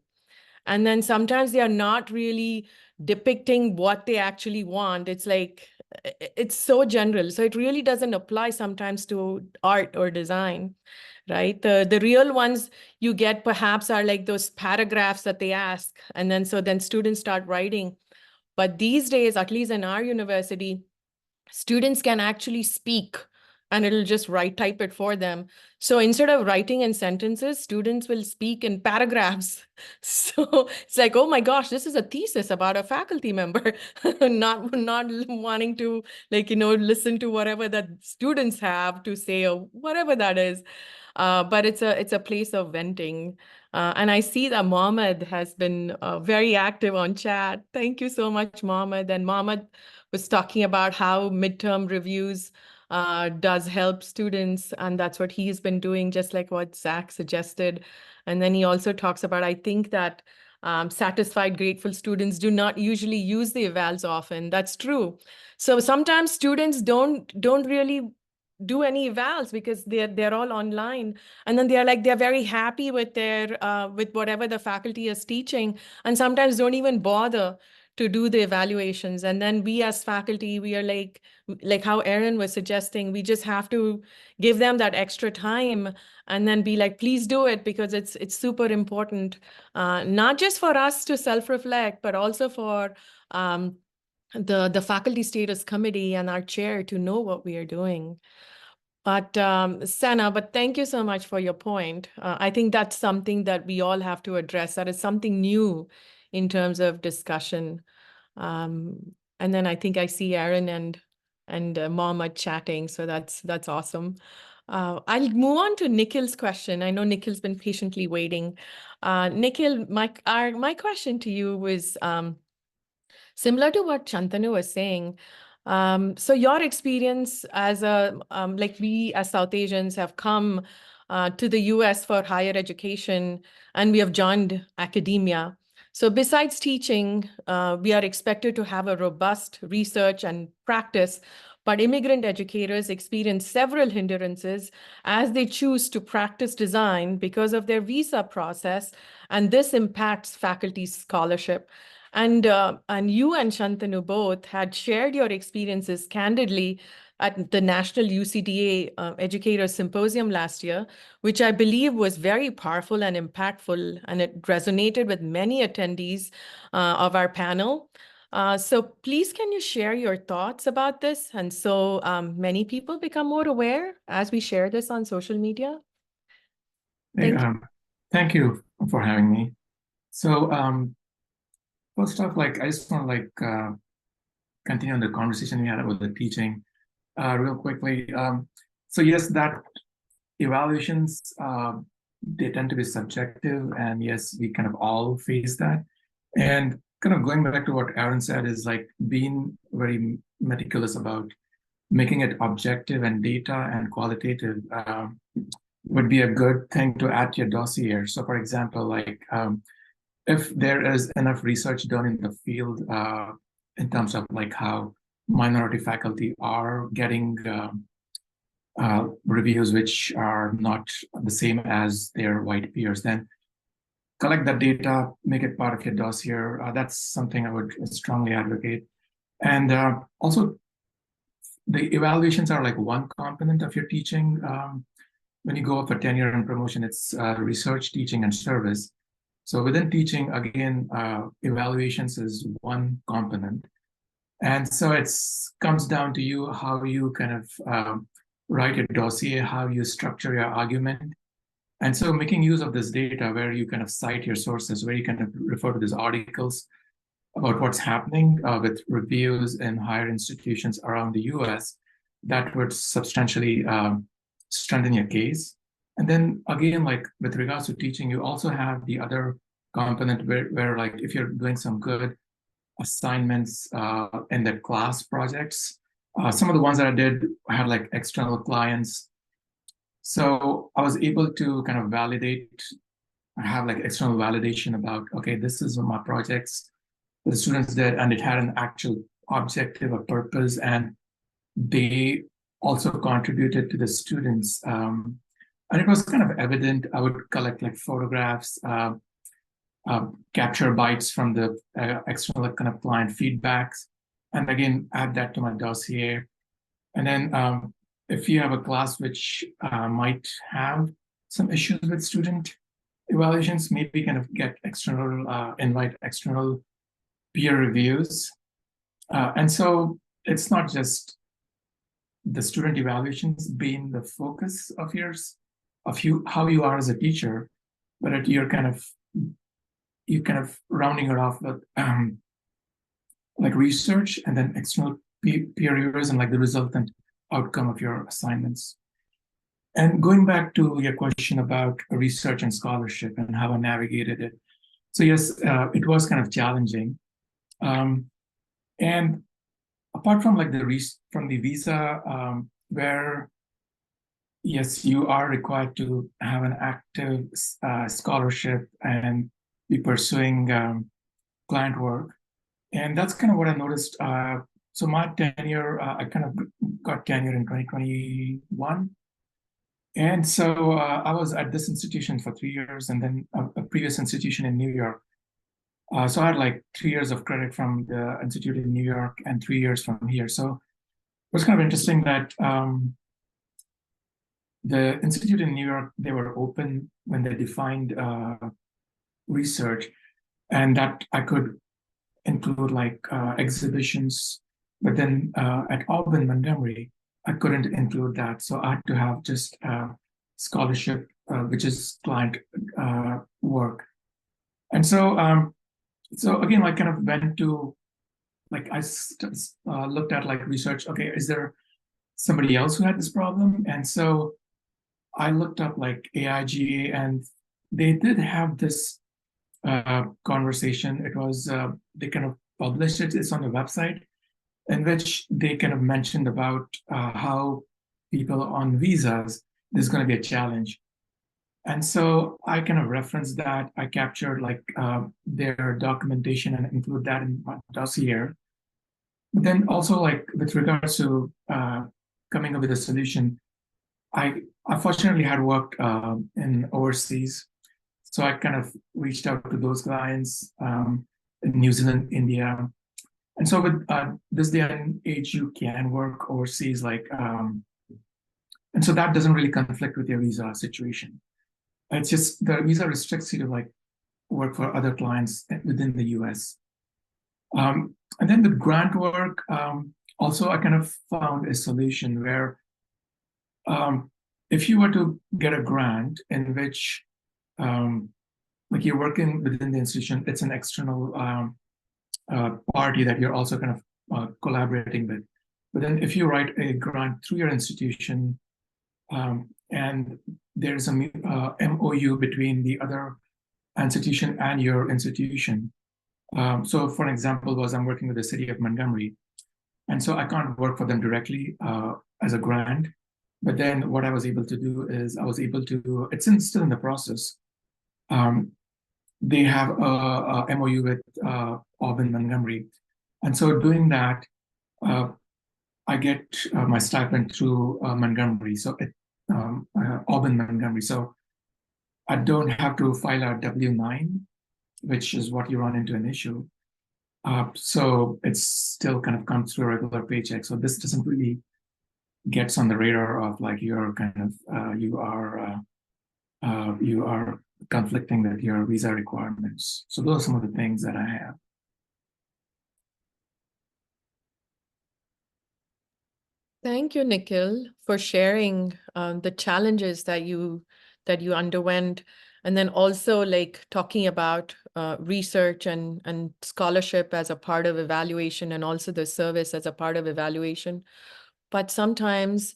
And then sometimes they are not really depicting what they actually want. It's like, it's so general. So it really doesn't apply sometimes to art or design, right? The real ones you get perhaps are like those paragraphs that they ask. And then students start writing. But these days, at least in our university, students can actually speak, and it'll just type it for them. So instead of writing in sentences, students will speak in paragraphs. So it's like, oh my gosh, this is a thesis about a faculty member, not wanting to listen to whatever that students have to say or whatever that is. But it's a place of venting. And I see that Mohammed has been very active on chat. Thank you so much, Mohammed. And Mohammed was talking about how midterm reviews does help students, and that's what he's been doing, just like what Zach suggested. And then he also talks about, I think that satisfied, grateful students do not usually use the evals often. That's true. So sometimes students don't really do any evals because they're all online, and then they're very happy with their with whatever the faculty is teaching, and sometimes don't even bother to do the evaluations. And then we as faculty, we are like how Aaron was suggesting, we just have to give them that extra time and then be like, please do it, because it's super important, not just for us to self-reflect, but also for the faculty status committee and our chair to know what we are doing. But Sana, but thank you so much for your point. I think that's something that we all have to address. That is something new in terms of discussion. And then I think I see Aaron and and Mom are chatting. So that's awesome. I'll move on to Nikhil's question. I know Nikhil's been patiently waiting. Nikhil, my question to you was similar to what Shantanu was saying. So your experience as like we as South Asians have come to the US for higher education, and we have joined academia. So besides teaching, we are expected to have a robust research and practice, but immigrant educators experience several hindrances as they choose to practice design because of their visa process, and this impacts faculty scholarship. And you and Shantanu both had shared your experiences candidly at the National UCDA Educators Symposium last year, which I believe was very powerful and impactful, and it resonated with many attendees of our panel. So please, can you share your thoughts about this? And so many people become more aware as we share this on social media. Thank you for having me. So first off, like I just want to continue on the conversation we had about the teaching real quickly. So yes, that evaluations, they tend to be subjective, and yes, we kind of all face that. And kind of going back to what Aaron said is like being very meticulous about making it objective and data and qualitative would be a good thing to add to your dossier. So for example, like if there is enough research done in the field in terms of like how minority faculty are getting reviews which are not the same as their white peers, then collect that data, make it part of your dossier. That's something I would strongly advocate. And also, the evaluations are like one component of your teaching. When you go up for tenure and promotion, it's research, teaching, and service. So within teaching, again, evaluations is one component. And so it comes down to you how you kind of write a dossier, how you structure your argument. And so making use of this data where you kind of cite your sources, where you kind of refer to these articles about what's happening with reviews in higher institutions around the US, that would substantially strengthen your case. And then again, like with regards to teaching, you also have the other component where like if you're doing some good assignments in the class projects, some of the ones that I did had like external clients. So I was able to kind of validate, have like external validation about, okay, this is my projects the students did, and it had an actual objective, a purpose, and they also contributed to the students. And it was kind of evident. I would collect like photographs, capture bytes from the external kind of client feedbacks, and again, add that to my dossier. And then if you have a class which might have some issues with student evaluations, maybe kind of get external, invite external peer reviews. And so it's not just the student evaluations being the focus of yours, of you, how you are as a teacher, but you're kind of rounding it off with like research and then external peer reviewers and like the resultant outcome of your assignments. And going back to your question about research and scholarship and how I navigated it. So yes, it was kind of challenging. And apart from like from the visa, where yes, you are required to have an active scholarship and be pursuing client work. And that's kind of what I noticed. So my tenure, I kind of got tenure in 2021. And so I was at this institution for 3 years and then a previous institution in New York. So I had like 3 years of credit from the institute in New York and 3 years from here. So it was kind of interesting that the institute in New York, they were open when they defined research, and that I could include like exhibitions. But then at Auburn, Montgomery, I couldn't include that. So I had to have just scholarship, which is client work. And so, so again, I kind of went to like I looked at like research. Okay, is there somebody else who had this problem? And so I looked up like AIGA, and they did have this conversation. It was they kind of published it. It's on the website, in which they kind of mentioned about how people on visas, there's going to be a challenge. And so I kind of referenced that. I captured like their documentation and include that in my dossier. But then also like with regards to coming up with a solution, I unfortunately had worked in overseas. So I kind of reached out to those clients in New Zealand, India. And so with this day and age, you can work overseas, like, and so that doesn't really conflict with your visa situation. It's just the visa restricts you to like work for other clients within the US. And then with grant work, also I kind of found a solution where if you were to get a grant in which like you're working within the institution, it's an external party that you're also kind of collaborating with. But then if you write a grant through your institution, and there's a MOU between the other institution and your institution. So for an example was I'm working with the city of Montgomery. And so I can't work for them directly as a grant. But then what I was able to do is I was able to, it's still in the process. They have a MOU with Auburn Montgomery. And so doing that, I get my stipend through Montgomery. So Auburn Montgomery. So I don't have to file a W-9, which is what you run into an issue. So it's still kind of comes through a regular paycheck. So this doesn't really gets on the radar of like you're kind of you are conflicting with your visa requirements. So those are some of the things that I have. Thank you, Nikhil, for sharing the challenges that you underwent, and then also like talking about research and scholarship as a part of evaluation, and also the service as a part of evaluation. But sometimes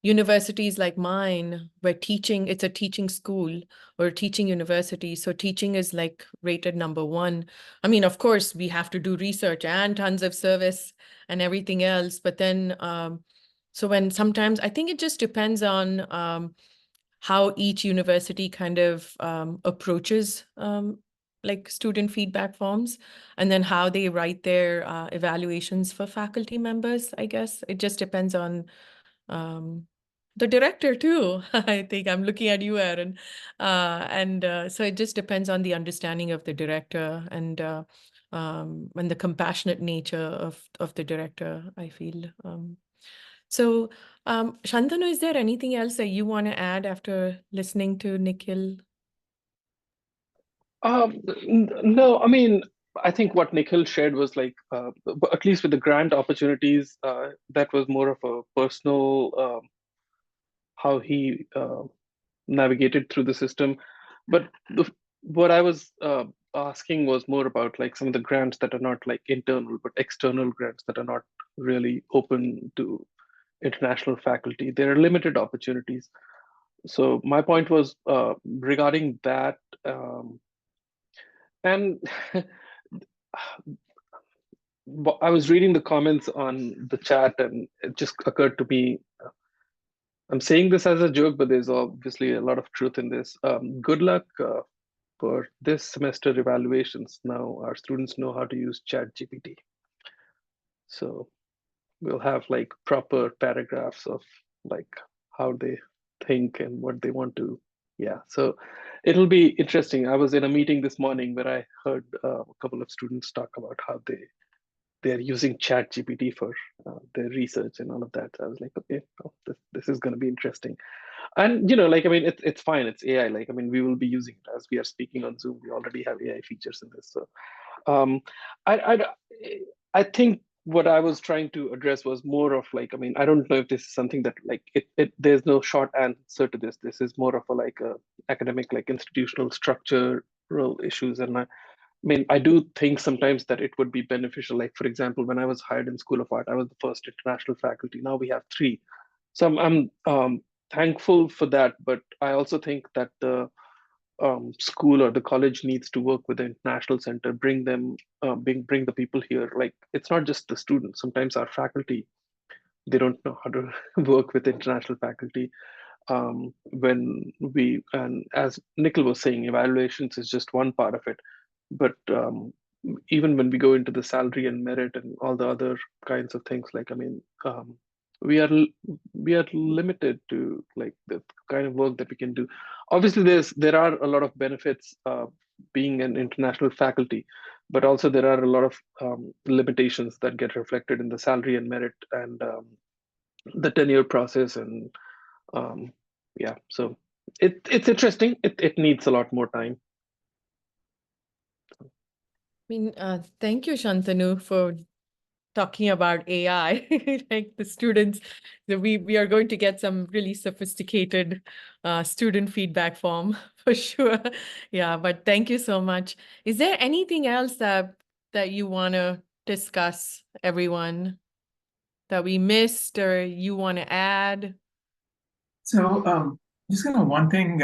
universities like mine, where teaching, it's a teaching school or a teaching university. So teaching is like rated #1. I mean, of course, we have to do research and tons of service and everything else. But then, so when sometimes, I think it just depends on how each university kind of approaches like student feedback forms, and then how they write their evaluations for faculty members, I guess. It just depends on the director too. I think I'm looking at you, Aaron. So it just depends on the understanding of the director and the compassionate nature of the director, I feel. So Shantanu, is there anything else that you want to add after listening to Nikhil? No, I mean, I think what Nikhil shared was like, at least with the grant opportunities, that was more of a personal, how he navigated through the system. But what I was asking was more about like some of the grants that are not like internal, but external grants that are not really open to international faculty. There are limited opportunities. So my point was regarding that. And I was reading the comments on the chat, and it just occurred to me. I'm saying this as a joke, but there's obviously a lot of truth in this. Good luck for this semester evaluations. Now our students know how to use ChatGPT. So we'll have like proper paragraphs of like how they think and what they want to. Yeah, so it'll be interesting. I was in a meeting this morning where I heard a couple of students talk about how they're using ChatGPT for their research and all of that. So I was like, okay, well, this is going to be interesting. And like, I mean, it's fine. It's AI. Like, I mean, we will be using it as we are speaking on Zoom. We already have AI features in this. So, I think what I was trying to address was more of like, I mean, I don't know if this is something that like there's no short answer to this. This is more of a like a academic, like institutional structural issues, and mean, I do think sometimes that it would be beneficial. Like, for example, when I was hired in School of Art, I was the first international faculty. Now we have 3. So I'm thankful for that. But I also think that the school or the college needs to work with the international center, bring them, bring the people here. Like, it's not just the students. Sometimes our faculty, they don't know how to work with international faculty. When we, and as Nikhil was saying, evaluations is just one part of it. But even when we go into the salary and merit and all the other kinds of things, like, I mean, we are limited to like the kind of work that we can do. Obviously, there are a lot of benefits being an international faculty, but also there are a lot of limitations that get reflected in the salary and merit and the tenure process. And yeah, so it's interesting. It needs a lot more time. I mean, thank you, Shantanu, for talking about AI. Like the students, we are going to get some really sophisticated student feedback form for sure. Yeah, but thank you so much. Is there anything else that you want to discuss, everyone, that we missed or you want to add? So just kind of one thing,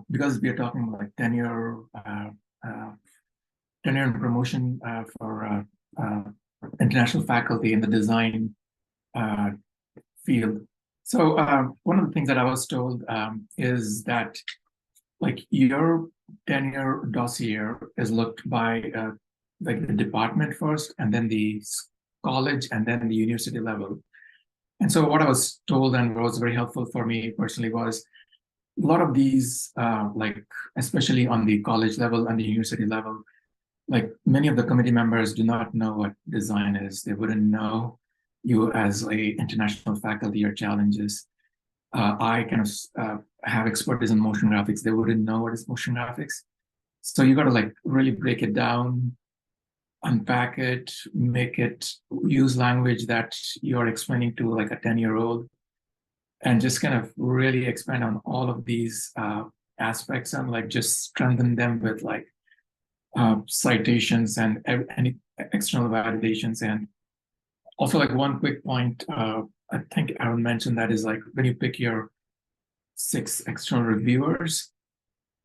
because we are talking like tenure, tenure and promotion for international faculty in the design field. So one of the things that I was told is that like your tenure dossier is looked by like the department first, and then the college, and then the university level. And so what I was told, and what was very helpful for me personally, was a lot of these, like especially on the college level and the university level, like many of the committee members do not know what design is. They wouldn't know you as a international faculty or challenges. I kind of have expertise in motion graphics. They wouldn't know what is motion graphics. So you got to like really break it down, unpack it, make it use language that you're explaining to like a 10-year-old, and just kind of really expand on all of these aspects and like just strengthen them with like citations and any external validations. And also like one quick point, I think Aaron mentioned, that is like when you pick your 6 external reviewers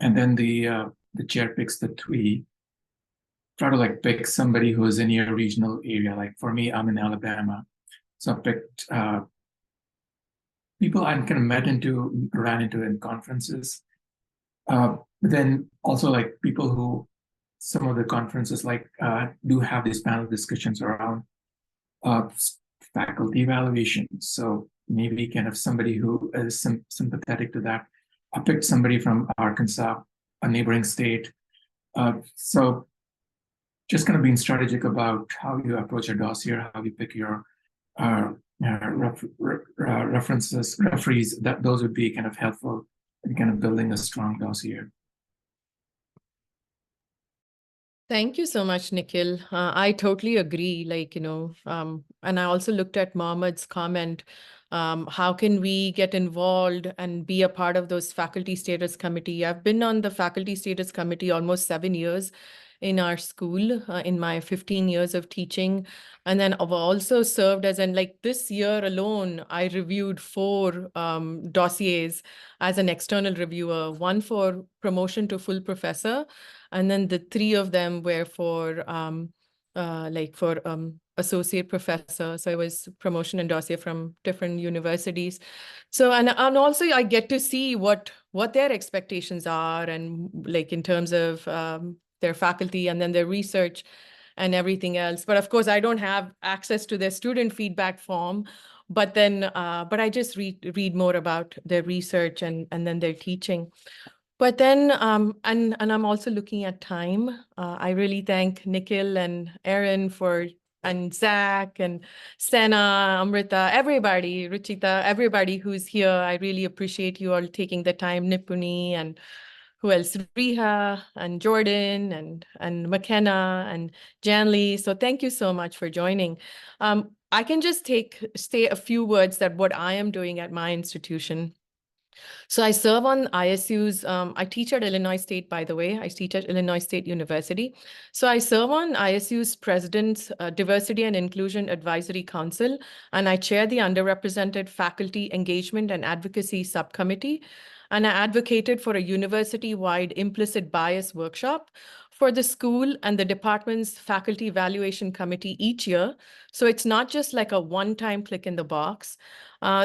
and then the chair picks the 3, try to like pick somebody who is in your regional area. Like for me, I'm in Alabama. So I picked people I kind of ran into in conferences. But then also like people who, some of the conferences like do have these panel discussions around faculty evaluation. So maybe kind of somebody who is sympathetic to that. I picked somebody from Arkansas, a neighboring state. So just kind of being strategic about how you approach your dossier, how you pick your referees, that those would be kind of helpful in kind of building a strong dossier. Thank you so much, Nikhil. I totally agree. Like, and I also looked at Mohammad's comment. How can we get involved and be a part of those faculty status committee? I've been on the faculty status committee almost 7 years in our school in my 15 years of teaching. And then I've also served as like this year alone, I reviewed 4 dossiers as an external reviewer, one for promotion to full professor, and then the 3 of them were for associate professor. So it was promotion and dossier from different universities. So, and also I get to see what their expectations are, and like in terms of their faculty and then their research and everything else. But of course, I don't have access to their student feedback form, but then, but I just read more about their research and then their teaching. But then, and I'm also looking at time. I really thank Nikhil and Aaron and Zach and Sena, Amrita, everybody, Ruchita, everybody who's here. I really appreciate you all taking the time, Nipuni, and who else? Riha and Jordan and McKenna and Janly. So thank you so much for joining. I can just say a few words that what I am doing at my institution. So I serve on ISU's, I teach at Illinois State, by the way. I teach at Illinois State University. So I serve on ISU's President's Diversity and Inclusion Advisory Council, and I chair the Underrepresented Faculty Engagement and Advocacy Subcommittee. And I advocated for a university-wide implicit bias workshop for the school and the department's faculty evaluation committee each year. So it's not just like a one-time click in the box.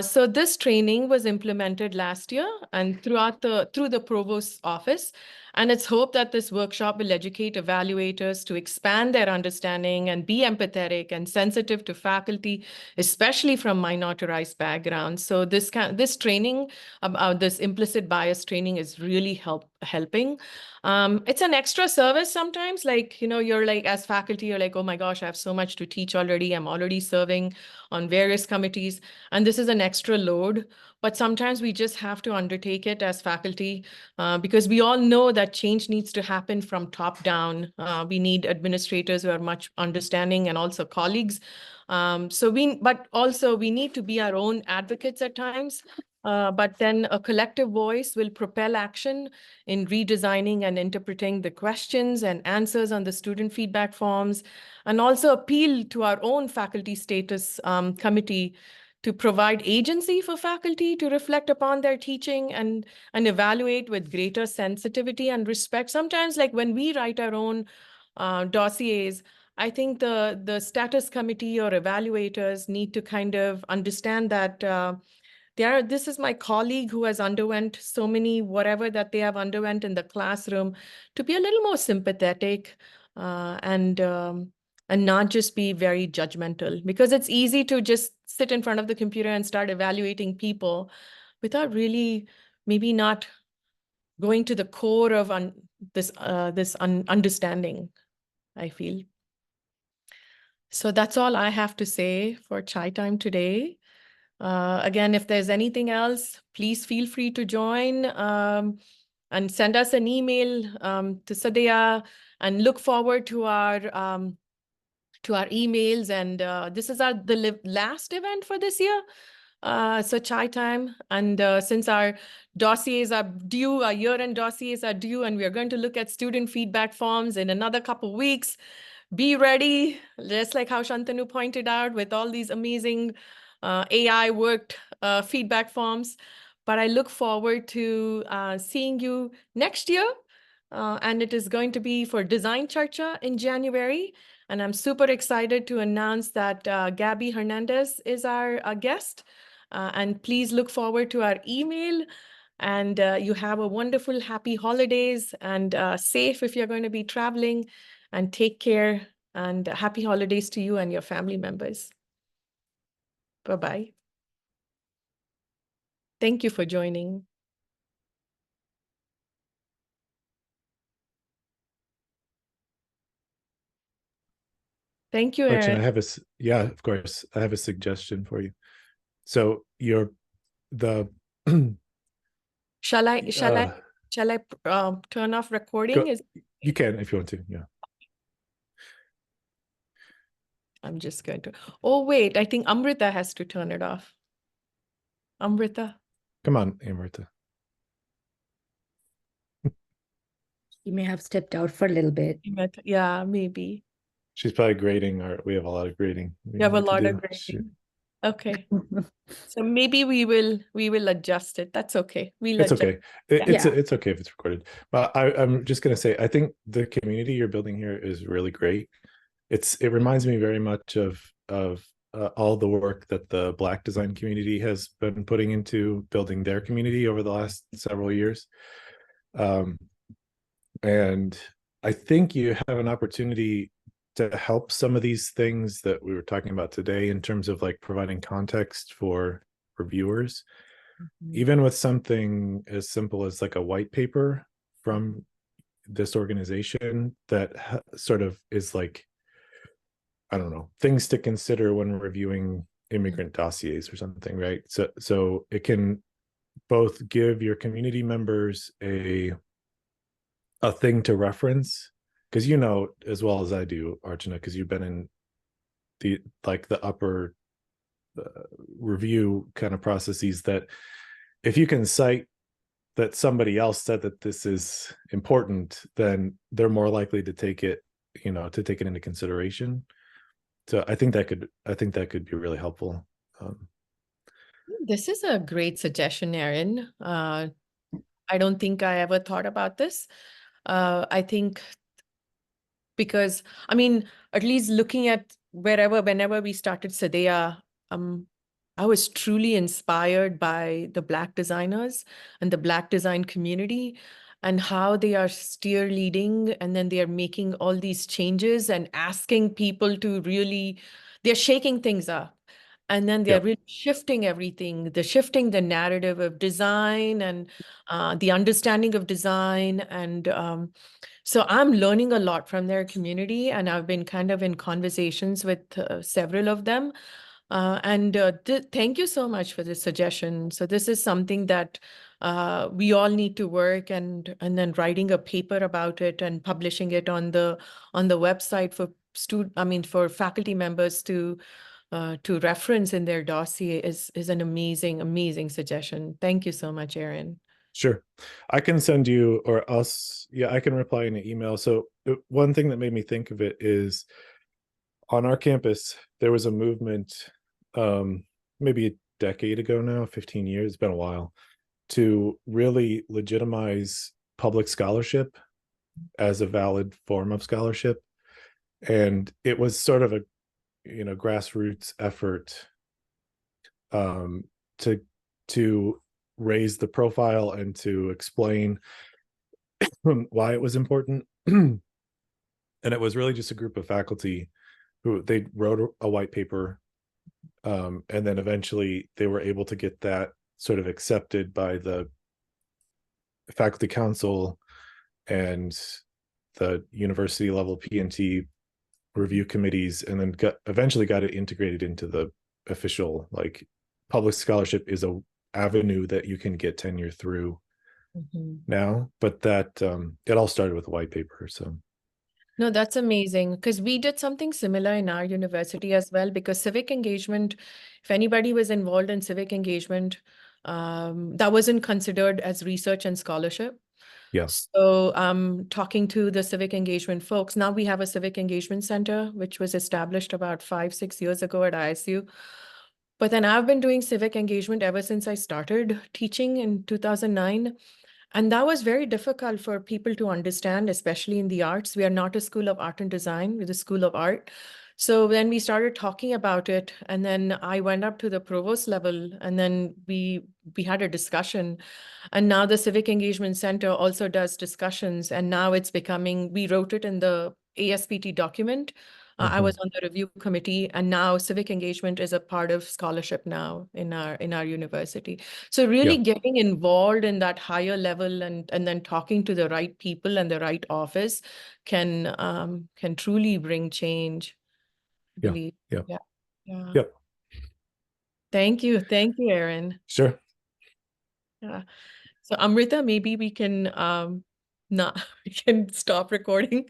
So this training was implemented last year and through the provost's office. And it's hoped that this workshop will educate evaluators to expand their understanding and be empathetic and sensitive to faculty, especially from minoritized backgrounds. So this training, this implicit bias training, is really helping. It's an extra service sometimes, like, you're like, as faculty, you're like, oh my gosh, I have so much to teach already. I'm already serving on various committees, and this is an extra load. But sometimes we just have to undertake it as faculty because we all know that change needs to happen from top down. We need administrators who are much understanding and also colleagues. But also we need to be our own advocates at times. But then a collective voice will propel action in redesigning and interpreting the questions and answers on the student feedback forms, and also appeal to our own faculty status committee to provide agency for faculty to reflect upon their teaching and evaluate with greater sensitivity and respect. Sometimes, like when we write our own dossiers, I think the status committee or evaluators need to kind of understand that this is my colleague who has underwent so many whatever that they have underwent in the classroom, to be a little more sympathetic and not just be very judgmental, because it's easy to just sit in front of the computer and start evaluating people without really maybe not going to the core of this understanding, I feel. So that's all I have to say for Chai Time today. Again, if there's anything else, please feel free to join and send us an email to SADEA, and look forward to our emails. And this is the last event for this year. So Chai Time. And since our dossiers are due, our year-end dossiers are due, and we are going to look at student feedback forms in another couple of weeks, be ready, just like how Shantanu pointed out, with all these amazing AI worked feedback forms. But I look forward to seeing you next year. And it is going to be for Design Charcha in January. And I'm super excited to announce that Gabby Hernandez is our guest. And please look forward to our email. And you have a wonderful, happy holidays, and safe if you're going to be traveling. And take care, and happy holidays to you and your family members. Bye-bye. Thank you for joining. Thank you, Archana, Erin. yeah, of course. I have a suggestion for you. So Shall I turn off recording? You can if you want to, yeah. I'm just going to. Oh, wait, I think Amrita has to turn it off. Amrita. Come on, Amrita. You may have stepped out for a little bit. Yeah, maybe. She's probably grading, or we have a lot of grading. We have a lot of grading. Okay. So maybe we will adjust it. That's okay. It's okay. It's okay if it's recorded. But I'm just gonna say, I think the community you're building here is really great. It reminds me very much of all the work that the Black design community has been putting into building their community over the last several years. And I think you have an opportunity to help some of these things that we were talking about today in terms of like providing context for reviewers, even with something as simple as like a white paper from this organization that sort of is like, I don't know, things to consider when reviewing immigrant dossiers or something, right? So it can both give your community members a thing to reference, because you know as well as I do, Archana, because you've been in the upper review kind of processes, that if you can cite that somebody else said that this is important, then they're more likely to take it, to take it into consideration. So I think that could be really helpful. This is a great suggestion, Erin. I don't think I ever thought about this. I think because, I mean, at least looking at whenever we started SADEA, I was truly inspired by the Black designers and the Black design community and how they are steer leading, and then they are making all these changes and asking people to really, they're shaking things up. And then they're really shifting everything. They're shifting the narrative of design and the understanding of design. And so I'm learning a lot from their community, and I've been kind of in conversations with several of them. Thank you so much for this suggestion. So this is something that we all need to work and then writing a paper about it and publishing it on the website for for faculty members to reference in their dossier is an amazing suggestion. Thank you so much, Erin. Sure. I can send you, or us, I can reply in an email. So one thing that made me think of it is on our campus, there was a movement maybe a decade ago now, 15 years, it's been a while, to really legitimize public scholarship as a valid form of scholarship. And it was sort of a grassroots effort to raise the profile and to explain why it was important. And it was really just a group of faculty who they wrote a white paper, and then eventually they were able to get that sort of accepted by the faculty council and the university level P&T review committees, and then eventually got it integrated into the official, like, public scholarship is a avenue that you can get tenure through now. But that it all started with a white paper. So no, that's amazing, because we did something similar in our university as well, because civic engagement, if anybody was involved in civic engagement, that wasn't considered as research and scholarship. yes. So talking to the civic engagement folks, now we have a civic engagement center, which was established about 5-6 years ago at ISU. But then I've been doing civic engagement ever since I started teaching in 2009. And that was very difficult for people to understand, especially in the arts. We are not a school of art and design, we're the school of art. So then we started talking about it, and then I went up to the provost level, and then we had a discussion. And now the Civic Engagement Center also does discussions, and now it's becoming, we wrote it in the ASPT document. I was on the review committee, and now civic engagement is a part of scholarship now in our university. So really getting involved in that higher level and then talking to the right people and the right office can truly bring change. I believe. Yeah. Thank you, Erin. Sure. Yeah. So Amrita, maybe we can we can stop recording.